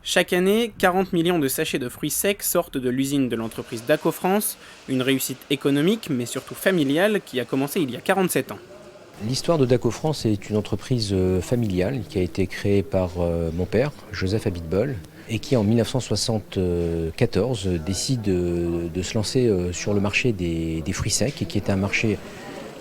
Chaque année, 40 millions de sachets de fruits secs sortent de l'usine de l'entreprise Dacofrance, une réussite économique mais surtout familiale qui a commencé il y a 47 ans. L'histoire de Dacofrance est une entreprise familiale qui a été créée par mon père, Joseph Abitbol, et qui en 1974 décide de se lancer sur le marché des fruits secs, et qui était un marché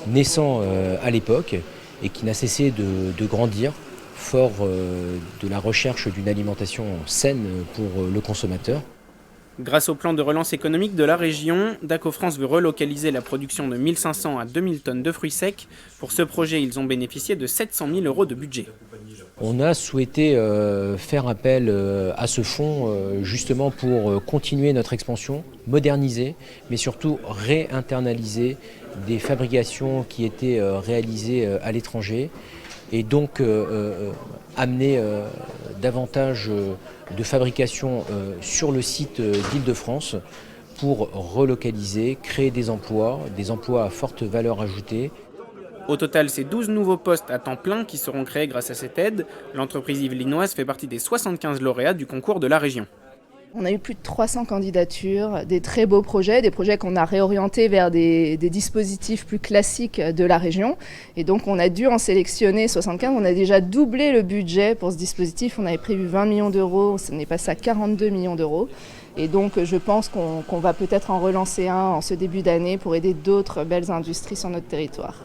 naissant à l'époque et qui n'a cessé de grandir, fort de la recherche d'une alimentation saine pour le consommateur. Grâce au plan de relance économique de la région, Dacofrance veut relocaliser la production de 1500 à 2000 tonnes de fruits secs. Pour ce projet, ils ont bénéficié de 700 000 € de budget. On a souhaité faire appel à ce fonds justement pour continuer notre expansion, moderniser, mais surtout réinternaliser des fabrications qui étaient réalisées à l'étranger et donc amener davantage de fabrication sur le site d'Île-de-France pour relocaliser, créer des emplois à forte valeur ajoutée. Au total, c'est 12 nouveaux postes à temps plein qui seront créés grâce à cette aide. L'entreprise yvelinoise fait partie des 75 lauréats du concours de la région. On a eu plus de 300 candidatures, des très beaux projets, des projets qu'on a réorientés vers des dispositifs plus classiques de la région. Et donc on a dû en sélectionner 75. On a déjà doublé le budget pour ce dispositif. On avait prévu 20 millions d'euros, on est passé à 42 millions d'euros. Et donc je pense qu'on va peut-être en relancer un en ce début d'année pour aider d'autres belles industries sur notre territoire.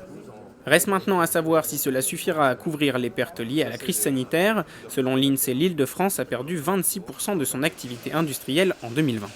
Reste maintenant à savoir si cela suffira à couvrir les pertes liées à la crise sanitaire. Selon l'INSEE, l'Île-de-France a perdu 26% de son activité industrielle en 2020.